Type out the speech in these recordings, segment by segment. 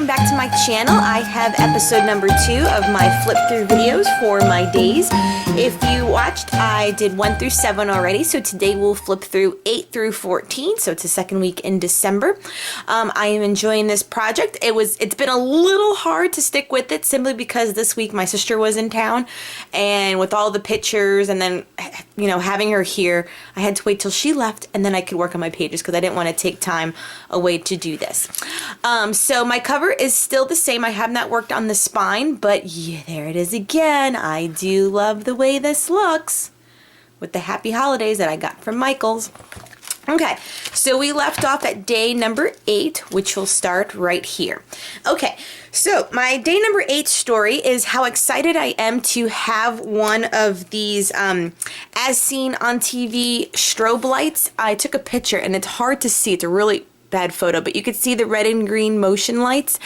welcome back to my channel. I have episode number 2 of my flip through videos for my days. If you watched, I did 1 through 7 already, so today we'll flip through 8 through 14, so it's the second week in December. I am enjoying this project. It's been a little hard to stick with it simply because this week my sister was in town, and with all the pictures and then, you know, having her here, I had to wait till she left and then I could work on my pages because I didn't want to take time away to do this. So my cover is still the same. I have not worked on the spine, but yeah, there it is again. I do love the way this looks with the happy holidays that I got from Michaels. Okay, so we left off at day number 8, which will start right here. Okay, so my day number 8 story is how excited I am to have one of these as seen on TV strobe lights. I took a picture and it's hard to see. It's a really bad photo, but you could see the red and green motion lights.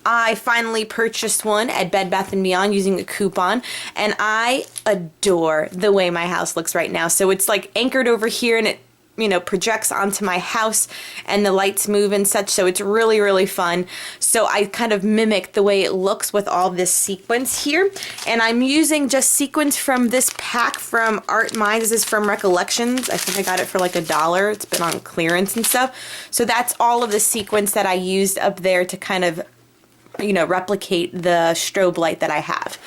I finally purchased one at Bed Bath & Beyond using a coupon, and I adore the way my house looks right now. So it's like anchored over here and it, you know, projects onto my house and the lights move and such, so it's really, really fun. So I kind of mimic the way it looks with all this sequence here, and I'm using just sequence from this pack from Art Minds. This is from Recollections. I think I got it for like $1. It's been on clearance and stuff. So that's all of the sequence that I used up there to kind of, you know, replicate the strobe light that I have.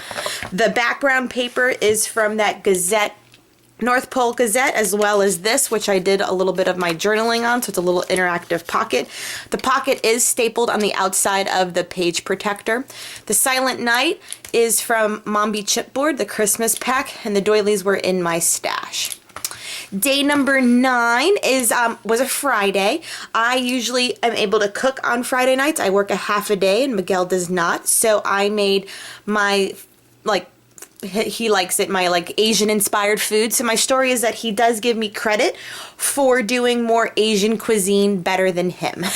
The background paper is from that Gazette, North Pole Gazette, as well as this, which I did a little bit of my journaling on, so it's a little interactive pocket. The pocket is stapled on the outside of the page protector. The Silent Night is from Mombi Chipboard, the Christmas pack, and the doilies were in my stash. Day number 9 was a Friday. I usually am able to cook on Friday nights. I work a half a day and Miguel does not, so I made my, he likes it, my like Asian inspired food. So my story is that he does give me credit for doing more Asian cuisine better than him.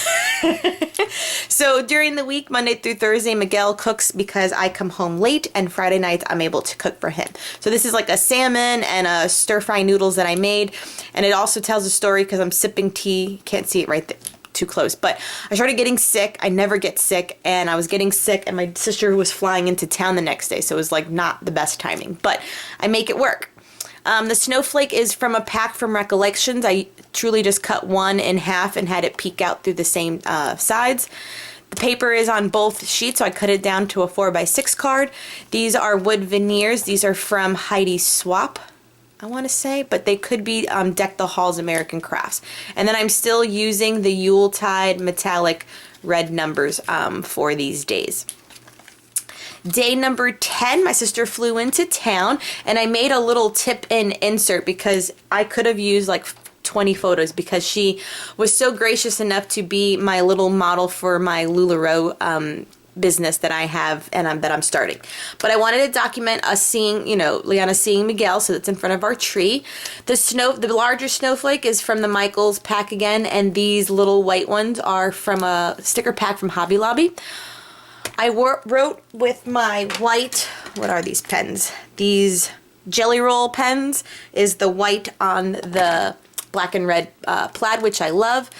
So during the week, Monday through Thursday, Miguel cooks because I come home late, and Friday nights I'm able to cook for him. So this is like a salmon and a stir fry noodles that I made, and it also tells a story because I'm sipping tea. Can't see it right there, too close, but I started getting sick. I never get sick, and I was getting sick, and my sister was flying into town the next day, so it was like not the best timing, but I make it work. The snowflake is from a pack from Recollections. I truly just cut one in half and had it peek out through the same sides. The paper is on both sheets, so I cut it down to a 4x6 card. These are wood veneers. These are from Heidi Swap, I want to say, but they could be Deck the Halls American Crafts. And then I'm still using the Yuletide metallic red numbers for these days. Day number 10, my sister flew into town, and I made a little tip-in insert because I could have used like 20 photos because she was so gracious enough to be my little model for my LuLaRoe business that I have and that I'm starting. But I wanted to document us seeing, you know, Liana seeing Miguel, so that's in front of our tree. The larger snowflake is from the Michaels pack again, and these little white ones are from a sticker pack from Hobby Lobby. I wrote with my white, what are these pens? These Jelly Roll pens is the white on the black and red plaid, which I love.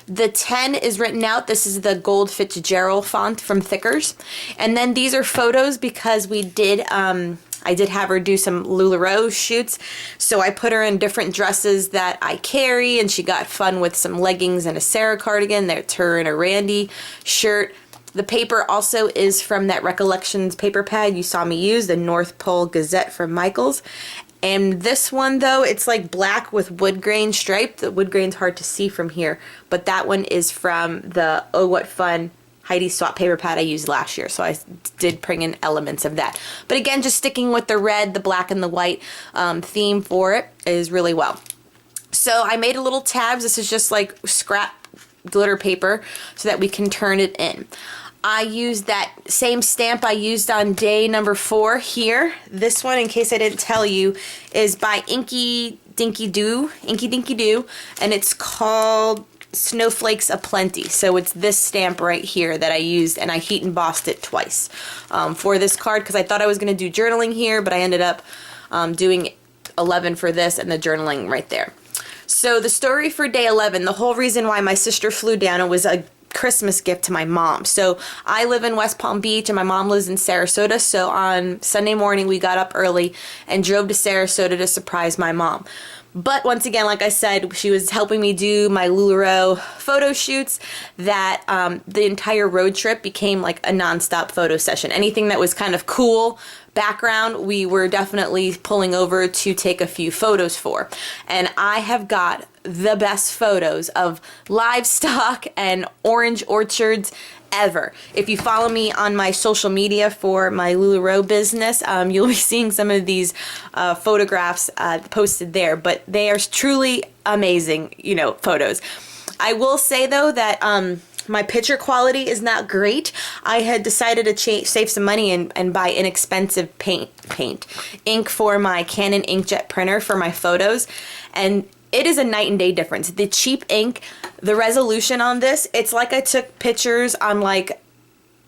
The 10 is written out. This is the Gold Fitzgerald font from Thickers. And then these are photos because we did, I did have her do some LuLaRoe shoots. So I put her in different dresses that I carry, and she got fun with some leggings and a Sarah cardigan. That's her in a Randy shirt. The paper also is from that Recollections paper pad you saw me use, the North Pole Gazette from Michaels. And this one, though, it's like black with wood grain stripe. The wood grain's hard to see from here, but that one is from the Oh What Fun Heidi Swap paper pad I used last year, so I did bring in elements of that. But again, just sticking with the red, the black, and the white theme for it is really well. So I made a little tabs. This is just like scrap glitter paper so that we can turn it in. I used that same stamp I used on day number 4 here. This one, in case I didn't tell you, is by Inky Dinky Doo, and it's called Snowflakes Aplenty. So it's this stamp right here that I used, and I heat embossed it twice for this card because I thought I was going to do journaling here, but I ended up doing 11 for this and the journaling right there. So the story for day 11, the whole reason why my sister flew down, it was a Christmas gift to my mom. So I live in West Palm Beach and my mom lives in Sarasota. So on Sunday morning, we got up early and drove to Sarasota to surprise my mom. But once again, like I said, she was helping me do my LuLaRoe photo shoots, that the entire road trip became like a nonstop photo session. Anything that was kind of cool background, we were definitely pulling over to take a few photos for. And I have got the best photos of livestock and orange orchards ever. If you follow me on my social media for my LuLaRoe business, you'll be seeing some of these photographs posted there, but they are truly amazing, you know, photos. I will say though that my picture quality is not great. I had decided to save some money and buy inexpensive ink for my Canon inkjet printer for my photos, and it is a night and day difference. The cheap ink, the resolution on this, it's like I took pictures on like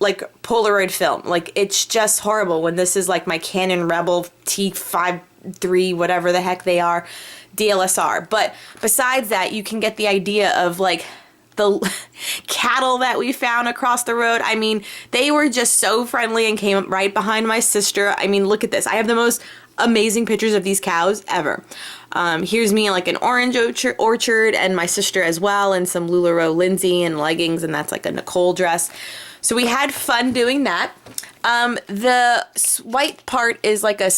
Polaroid film. Like, it's just horrible when this is like my Canon Rebel T53, whatever the heck they are, DLSR. But besides that, you can get the idea of like the cattle that we found across the road. I mean, they were just so friendly and came up right behind my sister. I mean, look at this. I have the most amazing pictures of these cows ever. Here's me in like an orange orchard and my sister as well, and some LuLaRoe Lindsay and leggings, and that's like a Nicole dress. So we had fun doing that. The white part is like a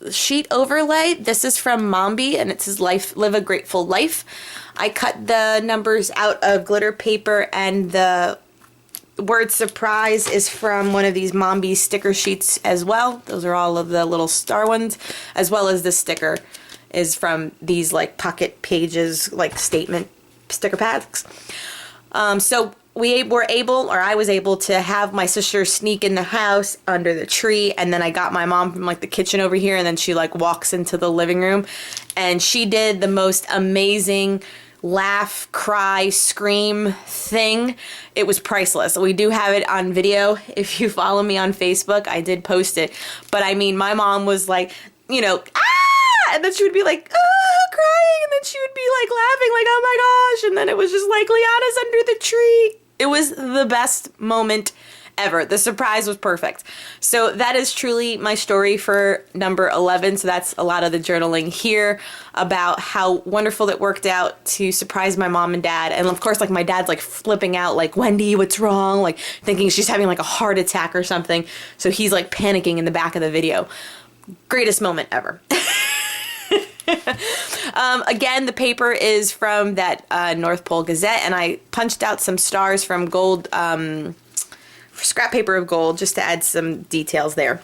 sheet overlay. This is from Mombi, and it says Live a Grateful Life. I cut the numbers out of glitter paper, and the word surprise is from one of these Mombi sticker sheets as well. Those are all of the little star ones, as well as the sticker is from these like pocket pages, like statement sticker packs. So we were able, or I was able to have my sister sneak in the house under the tree, and then I got my mom from like the kitchen over here, and then she like walks into the living room, and she did the most amazing laugh, cry, scream thing. It was priceless. We do have it on video. If you follow me on Facebook, I did post it. But I mean, my mom was like, you know, ah! And then she would be like, ah, crying. And then she would be like laughing, like, oh my gosh. And then it was just like, Liana's under the tree. It was the best moment ever. The surprise was perfect. So that is truly my story for number 11. So that's a lot of the journaling here about how wonderful it worked out to surprise my mom and dad. And of course, like, my dad's like flipping out, like, Wendy, what's wrong? Like, thinking she's having like a heart attack or something. So he's like panicking in the back of the video. Greatest moment ever. Again, the paper is from that North Pole Gazette, and I punched out some stars from gold, scrap paper of gold, just to add some details there.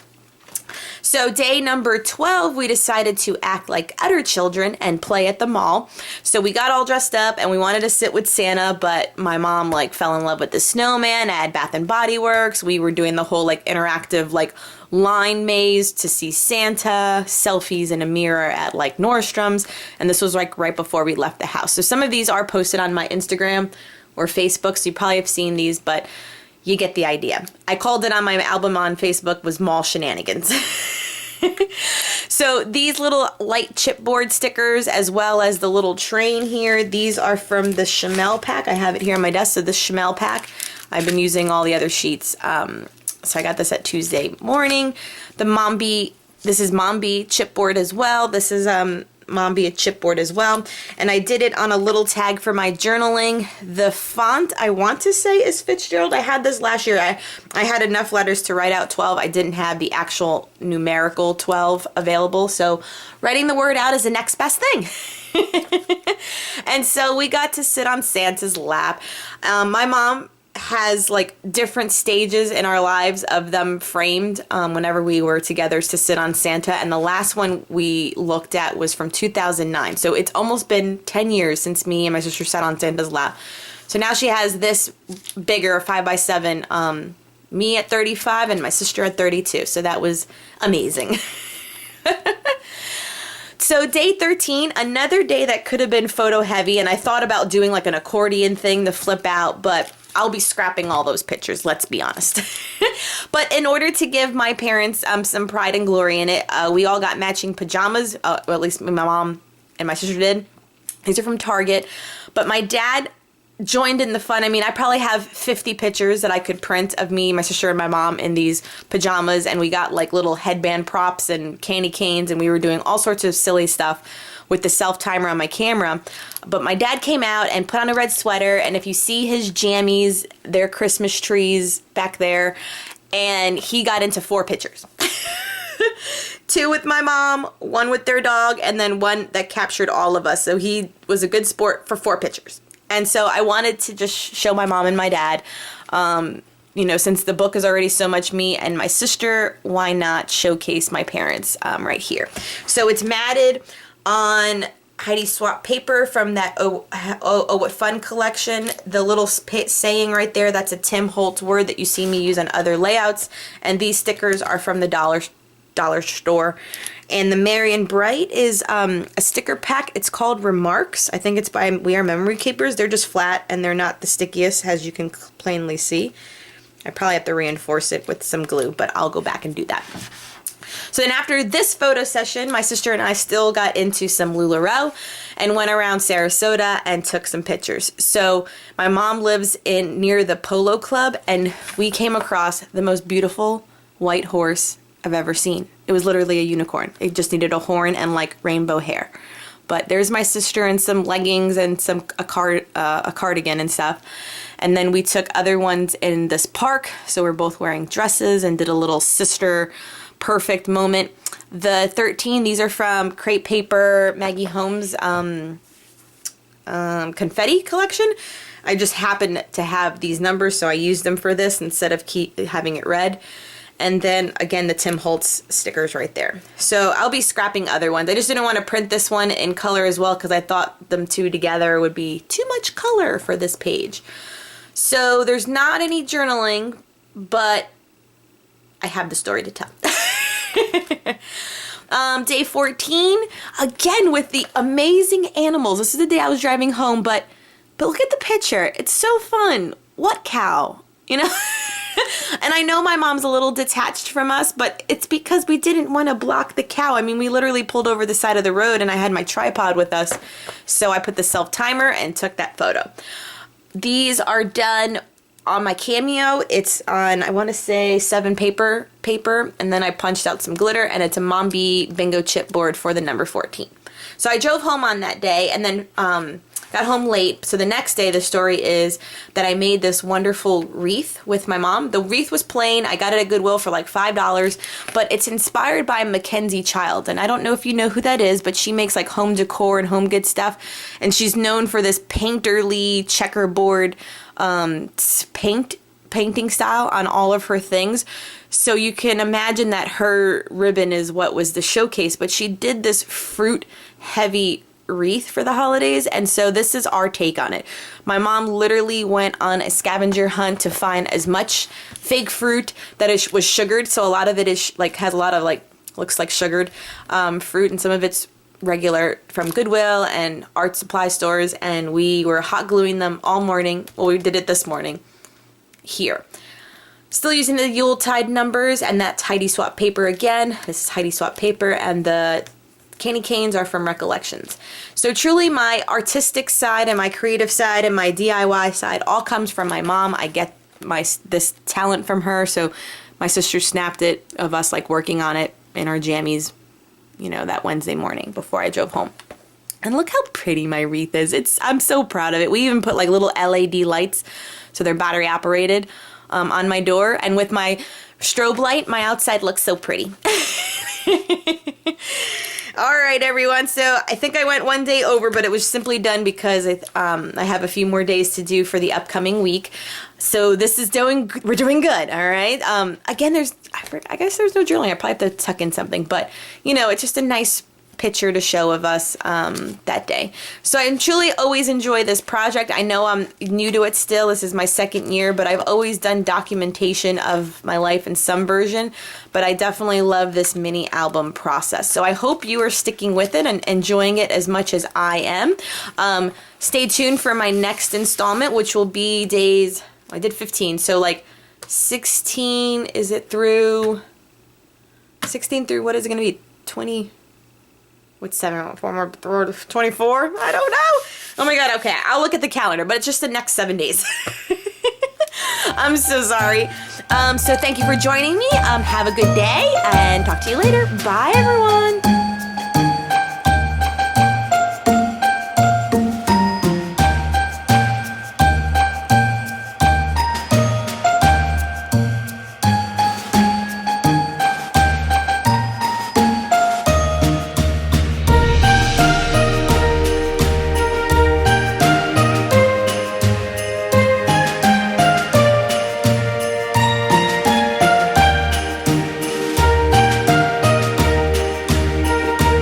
So day number 12, we decided to act like utter children and play at the mall. So we got all dressed up and we wanted to sit with Santa, but my mom like fell in love with the snowman at Bath and Body Works. We were doing the whole like interactive like line maze to see Santa, selfies in a mirror at like Nordstrom's, and this was like right before we left the house. So some of these are posted on my Instagram or Facebook, so you probably have seen these, but you get the idea. I called it on my album on Facebook was Mall Shenanigans. So these little light chipboard stickers, as well as the little train here, these are from the Chamel pack. I have it here on my desk. So this Chamel pack, I've been using all the other sheets. So I got this at Tuesday morning. The Mombi, this is Mombi chipboard as well. This is Mombi a chipboard as well. And I did it on a little tag for my journaling. The font, I want to say, is Fitzgerald. I had this last year. I had enough letters to write out 12. I didn't have the actual numerical 12 available. So writing the word out is the next best thing. And so we got to sit on Santa's lap. My mom has like different stages in our lives of them framed whenever we were together to sit on Santa, and the last one we looked at was from 2009. So it's almost been 10 years since me and my sister sat on Santa's lap. So now she has this bigger 5x7, me at 35 and my sister at 32. So that was amazing. So day 13, another day that could have been photo heavy, and I thought about doing like an accordion thing to flip out, but I'll be scrapping all those pictures, let's be honest. But in order to give my parents some pride and glory in it, we all got matching pajamas, or at least my mom and my sister did. These are from Target. But my dad joined in the fun. I mean, I probably have 50 pictures that I could print of me, my sister, and my mom in these pajamas, and we got like little headband props and candy canes, and we were doing all sorts of silly stuff with the self-timer on my camera. But my dad came out and put on a red sweater, and if you see his jammies, they're Christmas trees back there, and he got into 4 pictures. 2 with my mom, 1 with their dog, and then 1 that captured all of us. So he was a good sport for 4 pictures. And so I wanted to just show my mom and my dad, you know, since the book is already so much me and my sister, why not showcase my parents right here? So it's matted on Heidi Swap paper from that Oh What Fun collection. The little saying right there, that's a Tim Holtz word that you see me use on other layouts. And these stickers are from the dollar store. And the Marion Bright is a sticker pack. It's called Remarks. I think it's by We Are Memory Keepers. They're just flat and they're not the stickiest, as you can plainly see. I probably have to reinforce it with some glue, but I'll go back and do that. So then after this photo session, my sister and I still got into some LuLaRoe and went around Sarasota and took some pictures. So my mom lives near the Polo Club, and we came across the most beautiful white horse I've ever seen. It was literally a unicorn. It just needed a horn and like rainbow hair. But there's my sister in some leggings and a cardigan and stuff. And then we took other ones in this park. So we're both wearing dresses and did a little sister perfect moment. The 13, these are from Crepe Paper, Maggie Holmes confetti collection. I just happened to have these numbers, so I used them for this instead of having it red. And then, again, the Tim Holtz stickers right there. So I'll be scrapping other ones. I just didn't want to print this one in color as well because I thought them 2 together would be too much color for this page. So there's not any journaling, but I have the story to tell. Day 14, again with the amazing animals. This is the day I was driving home, but look at the picture. It's so fun. What cow? You know? And I know my mom's a little detached from us, but it's because we didn't want to block the cow. I mean, we literally pulled over the side of the road and I had my tripod with us. So I put the self-timer and took that photo. These are done on my Cameo. It's on, I want to say 7 paper, and then I punched out some glitter, and it's a Mombi bingo chipboard for the number 14. So I drove home on that day and then got home late. So the next day, the story is that I made this wonderful wreath with my mom. The wreath was plain. I got it at Goodwill for like $5, but it's inspired by Mackenzie Child. And I don't know if you know who that is, but she makes like home decor and home good stuff. And she's known for this painterly checkerboard painting style on all of her things. So you can imagine that her ribbon is what was the showcase, but she did this fruit heavy wreath for the holidays, and so this is our take on it. My mom literally went on a scavenger hunt to find as much fake fruit that was sugared, so a lot of it is like has a lot of like looks like sugared fruit, and some of it's regular from Goodwill and art supply stores, and we were hot gluing them all morning. Well, we did it this morning here. Still using the Yuletide numbers and that Heidi Swap paper again. This is Heidi Swap paper, and the candy canes are from Recollections. So truly my artistic side and my creative side and my DIY side all comes from my mom. I get this talent from her. So my sister snapped it of us like working on it in our jammies, you know, that Wednesday morning before I drove home. And look how pretty my wreath is. I'm so proud of it. We even put like little LED lights, so they're battery operated, on my door. And with my strobe light, my outside looks so pretty. All right, everyone. So I think I went 1 day over, but it was simply done because I have a few more days to do for the upcoming week. So this is we're doing good. All right. Again, I guess there's no journaling. I probably have to tuck in something, but you know, it's just a nice picture to show of us that day. So I truly always enjoy this project. I know I'm new to it still. This is my 2nd year, but I've always done documentation of my life in some version, but I definitely love this mini album process. So I hope you are sticking with it and enjoying it as much as I am. Stay tuned for my next installment, which will be days, I did 15, so like 16, is it through 16 through, what is it going to be, 20, what's 7, 4 more, 24? I don't know. Oh my god, okay, I'll look at the calendar, but it's just the next 7 days. I'm so sorry. So thank you for joining me. Have a good day, and talk to you later. Bye, everyone.